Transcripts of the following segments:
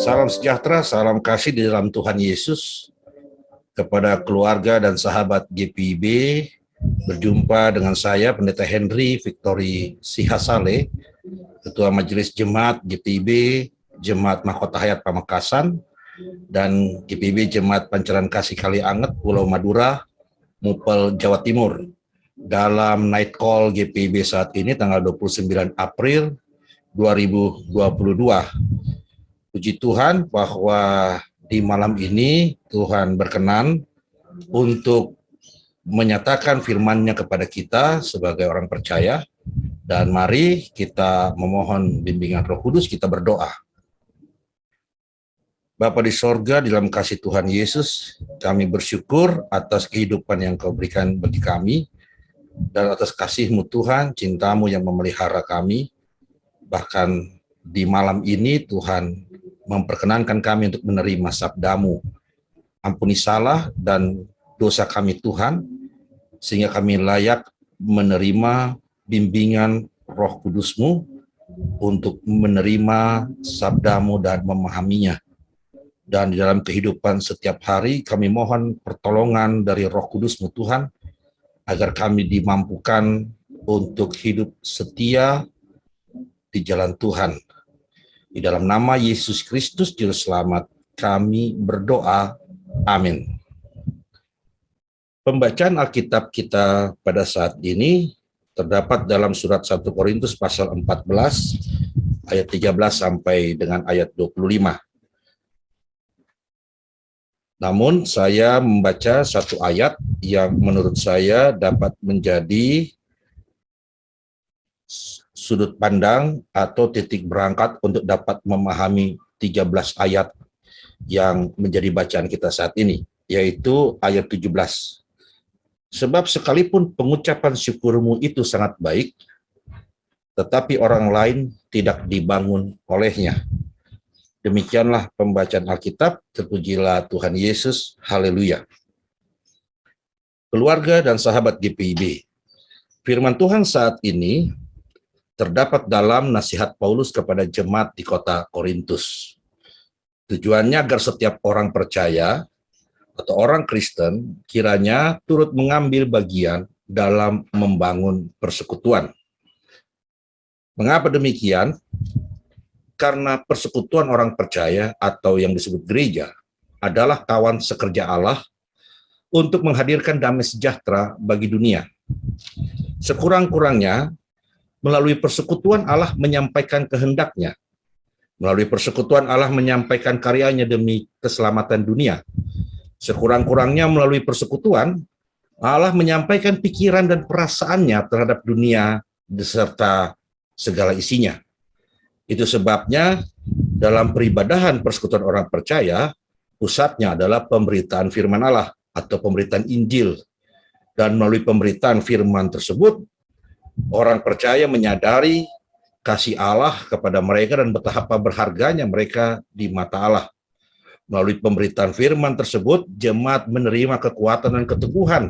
Salam sejahtera, salam kasih di dalam Tuhan Yesus kepada keluarga dan sahabat GPIB. Berjumpa dengan saya, Pendeta Henry Victory Sihasale, Ketua Majelis Jemaat GPIB, Jemaat Mahkota Hayat Pamekasan, dan GPIB Jemaat Pancaran Kasih Kali Anget, Pulau Madura, Mupel, Jawa Timur. Dalam Night Call GPIB saat ini, tanggal 29 April 2022. Puji Tuhan bahwa di malam ini Tuhan berkenan untuk menyatakan firman-Nya kepada kita sebagai orang percaya, dan mari kita memohon bimbingan Roh Kudus, kita berdoa. Bapa di sorga, di dalam kasih Tuhan Yesus, kami bersyukur atas kehidupan yang Kau berikan bagi kami, dan atas kasih-Mu Tuhan, cinta-Mu yang memelihara kami. Bahkan di malam ini Tuhan memperkenankan kami untuk menerima sabda-Mu. Ampuni salah dan dosa kami Tuhan, sehingga kami layak menerima bimbingan Roh Kudus-Mu untuk menerima sabda-Mu dan memahaminya. Dan di dalam kehidupan setiap hari kami mohon pertolongan dari Roh Kudus-Mu Tuhan, agar kami dimampukan untuk hidup setia di jalan Tuhan. Di dalam nama Yesus Kristus Juru Selamat kami berdoa. Amin. Pembacaan Alkitab kita pada saat ini terdapat dalam surat 1 Korintus pasal 14 ayat 13 sampai dengan ayat 25. Namun saya membaca satu ayat yang menurut saya dapat menjadi sudut pandang atau titik berangkat untuk dapat memahami 13 ayat yang menjadi bacaan kita saat ini, yaitu ayat 17. Sebab sekalipun pengucapan syukurmu itu sangat baik, tetapi orang lain tidak dibangun olehnya. Demikianlah pembacaan Alkitab, terpujilah Tuhan Yesus, haleluya. Keluarga dan sahabat GPIB, firman Tuhan saat ini terdapat dalam nasihat Paulus kepada jemaat di kota Korintus. Tujuannya agar setiap orang percaya atau orang Kristen kiranya turut mengambil bagian dalam membangun persekutuan. Mengapa demikian? Karena persekutuan orang percaya atau yang disebut gereja adalah kawan sekerja Allah untuk menghadirkan damai sejahtera bagi dunia. Sekurang-kurangnya, melalui persekutuan Allah menyampaikan kehendak-Nya. Melalui persekutuan Allah menyampaikan karya-Nya demi keselamatan dunia. Sekurang-kurangnya melalui persekutuan, Allah menyampaikan pikiran dan perasaan-Nya terhadap dunia beserta segala isinya. Itu sebabnya dalam peribadahan persekutuan orang percaya, pusatnya adalah pemberitaan firman Allah atau pemberitaan Injil. Dan melalui pemberitaan firman tersebut, orang percaya menyadari kasih Allah kepada mereka dan betapa berharganya mereka di mata Allah. Melalui pemberitaan firman tersebut, jemaat menerima kekuatan dan keteguhan.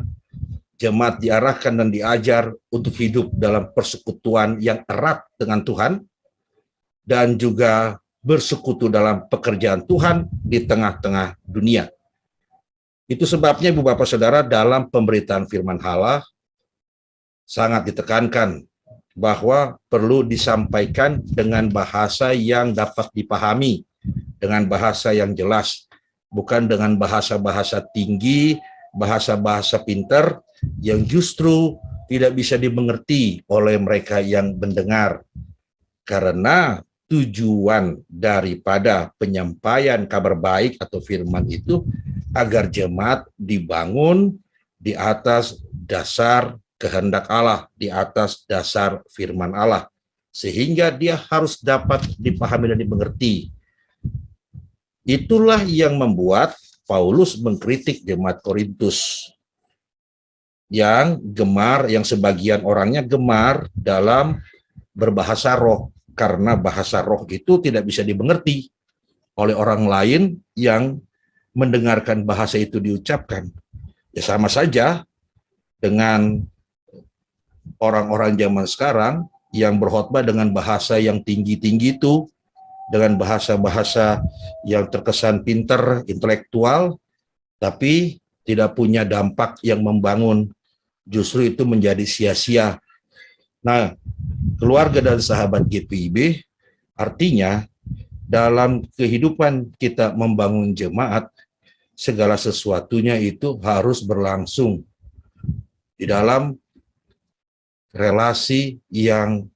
Jemaat diarahkan dan diajar untuk hidup dalam persekutuan yang erat dengan Tuhan dan juga bersekutu dalam pekerjaan Tuhan di tengah-tengah dunia. Itu sebabnya Ibu Bapak Saudara, dalam pemberitaan firman Allah sangat ditekankan bahwa perlu disampaikan dengan bahasa yang dapat dipahami, dengan bahasa yang jelas, bukan dengan bahasa-bahasa tinggi, bahasa-bahasa pintar yang justru tidak bisa dimengerti oleh mereka yang mendengar. Karena tujuan daripada penyampaian kabar baik atau firman itu agar jemaat dibangun di atas dasar kehendak Allah, di atas dasar firman Allah, sehingga dia harus dapat dipahami dan dimengerti. Itulah yang membuat Paulus mengkritik jemaat Korintus yang gemar, yang sebagian orangnya gemar dalam berbahasa roh, karena bahasa roh itu tidak bisa dimengerti oleh orang lain yang mendengarkan bahasa itu diucapkan. Ya sama saja dengan orang-orang zaman sekarang yang berkhotbah dengan bahasa yang tinggi-tinggi itu, dengan bahasa-bahasa yang terkesan pinter, intelektual, tapi tidak punya dampak yang membangun, justru itu menjadi sia-sia. Nah, keluarga dan sahabat GPIB artinya dalam kehidupan kita membangun jemaat, segala sesuatunya itu harus berlangsung di dalam relasi yang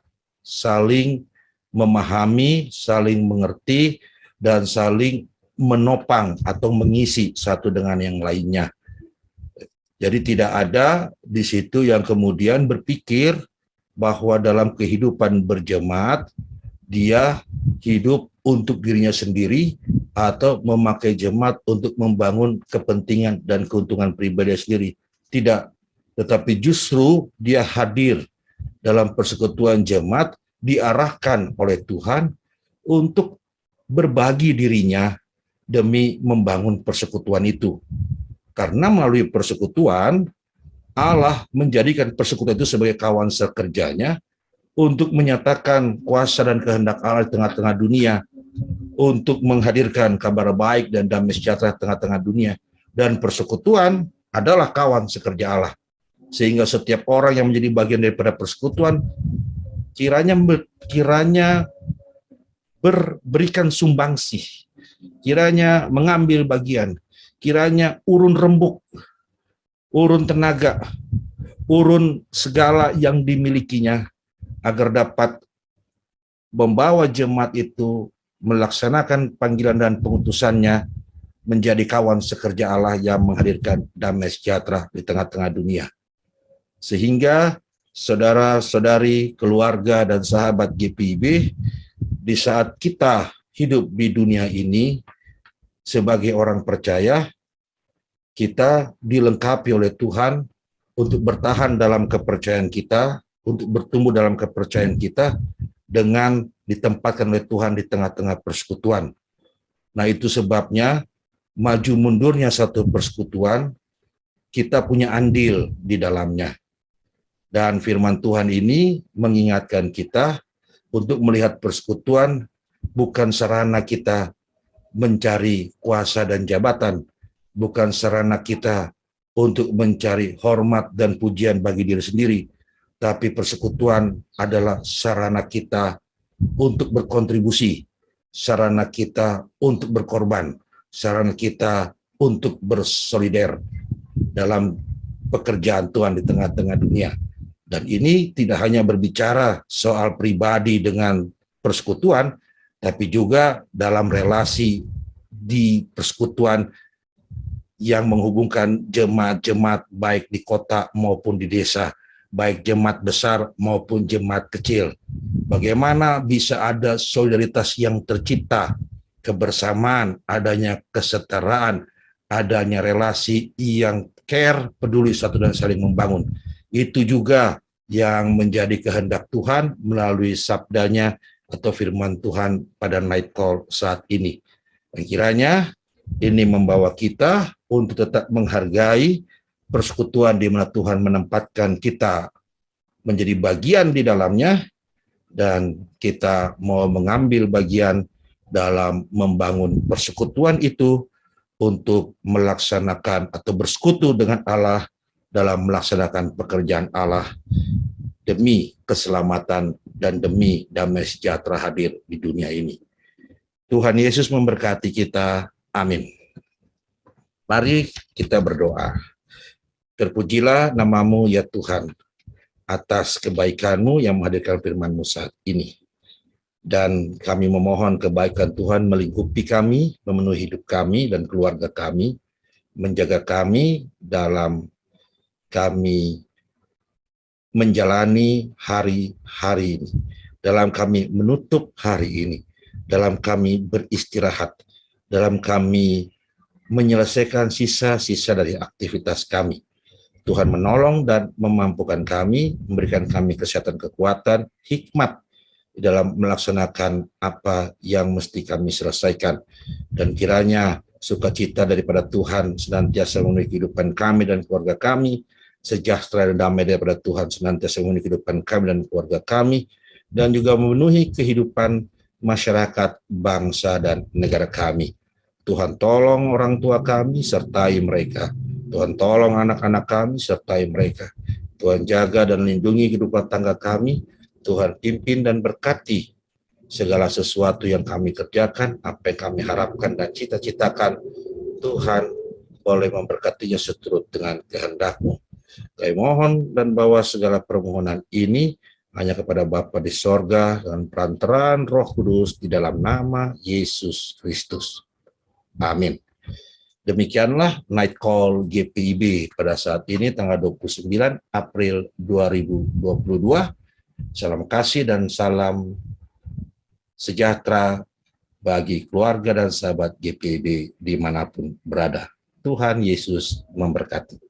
saling memahami, saling mengerti, dan saling menopang atau mengisi satu dengan yang lainnya. Jadi tidak ada di situ yang kemudian berpikir bahwa dalam kehidupan berjemaat, dia hidup untuk dirinya sendiri atau memakai jemaat untuk membangun kepentingan dan keuntungan pribadi sendiri. Tidak, tetapi justru dia hadir dalam persekutuan jemaat, diarahkan oleh Tuhan untuk berbagi dirinya demi membangun persekutuan itu. Karena melalui persekutuan, Allah menjadikan persekutuan itu sebagai kawan sekerjanya untuk menyatakan kuasa dan kehendak Allah di tengah-tengah dunia, untuk menghadirkan kabar baik dan damai sejahtera di tengah-tengah dunia. Dan persekutuan adalah kawan sekerja Allah. Sehingga setiap orang yang menjadi bagian daripada persekutuan kiranya berikan sumbangsih, kiranya mengambil bagian, kiranya urun rembuk, urun tenaga, urun segala yang dimilikinya agar dapat membawa jemaat itu melaksanakan panggilan dan pengutusannya menjadi kawan sekerja Allah yang menghadirkan damai sejahtera di tengah-tengah dunia. Sehingga saudara-saudari, keluarga, dan sahabat GPIB, di saat kita hidup di dunia ini sebagai orang percaya, kita dilengkapi oleh Tuhan untuk bertahan dalam kepercayaan kita, untuk bertumbuh dalam kepercayaan kita dengan ditempatkan oleh Tuhan di tengah-tengah persekutuan. Nah, itu sebabnya maju mundurnya satu persekutuan, kita punya andil di dalamnya. Dan firman Tuhan ini mengingatkan kita untuk melihat persekutuan bukan sarana kita mencari kuasa dan jabatan, bukan sarana kita untuk mencari hormat dan pujian bagi diri sendiri, tapi persekutuan adalah sarana kita untuk berkontribusi, sarana kita untuk berkorban, sarana kita untuk bersolider dalam pekerjaan Tuhan di tengah-tengah dunia. Dan ini tidak hanya berbicara soal pribadi dengan persekutuan, tapi juga dalam relasi di persekutuan yang menghubungkan jemaat-jemaat baik di kota maupun di desa, baik jemaat besar maupun jemaat kecil. Bagaimana bisa ada solidaritas yang tercipta, kebersamaan, adanya kesetaraan, adanya relasi yang care, peduli satu dan saling membangun. Itu juga yang menjadi kehendak Tuhan melalui sabdanya atau firman Tuhan pada night call saat ini. Dan kiranya ini membawa kita untuk tetap menghargai persekutuan di mana Tuhan menempatkan kita menjadi bagian di dalamnya, dan kita mau mengambil bagian dalam membangun persekutuan itu untuk melaksanakan atau bersekutu dengan Allah dalam melaksanakan pekerjaan Allah demi keselamatan dan demi damai sejahtera hadir di dunia ini. Tuhan Yesus memberkati kita. Amin. Mari kita berdoa. Terpujilah namamu ya Tuhan, atas kebaikan-Mu yang menghadirkan firman-Mu saat ini. Dan kami memohon kebaikan Tuhan melingkupi kami, memenuhi hidup kami dan keluarga kami, menjaga kami dalam kami menjalani hari-hari ini, dalam kami menutup hari ini, dalam kami beristirahat, dalam kami menyelesaikan sisa-sisa dari aktivitas kami. Tuhan menolong dan memampukan kami, memberikan kami kesehatan, kekuatan, hikmat dalam melaksanakan apa yang mesti kami selesaikan. Dan kiranya sukacita daripada Tuhan senantiasa memenuhi kehidupan kami dan keluarga kami, sejahtera dan damai daripada Tuhan senantiasa memenuhi kehidupan kami dan keluarga kami, dan juga memenuhi kehidupan masyarakat, bangsa, dan negara kami. Tuhan tolong orang tua kami, sertai mereka. Tuhan tolong anak-anak kami, sertai mereka. Tuhan jaga dan lindungi kehidupan tangga kami. Tuhan pimpin dan berkati segala sesuatu yang kami kerjakan, apa yang kami harapkan dan cita-citakan. Tuhan boleh memberkatinya seturut dengan kehendak-Mu. Kami mohon dan bawa segala permohonan ini hanya kepada Bapa di sorga dan perantaraan Roh Kudus di dalam nama Yesus Kristus. Amin. Demikianlah Night Call GPIB pada saat ini tanggal 29 April 2022. Salam kasih dan salam sejahtera bagi keluarga dan sahabat GPIB dimanapun berada. Tuhan Yesus memberkati.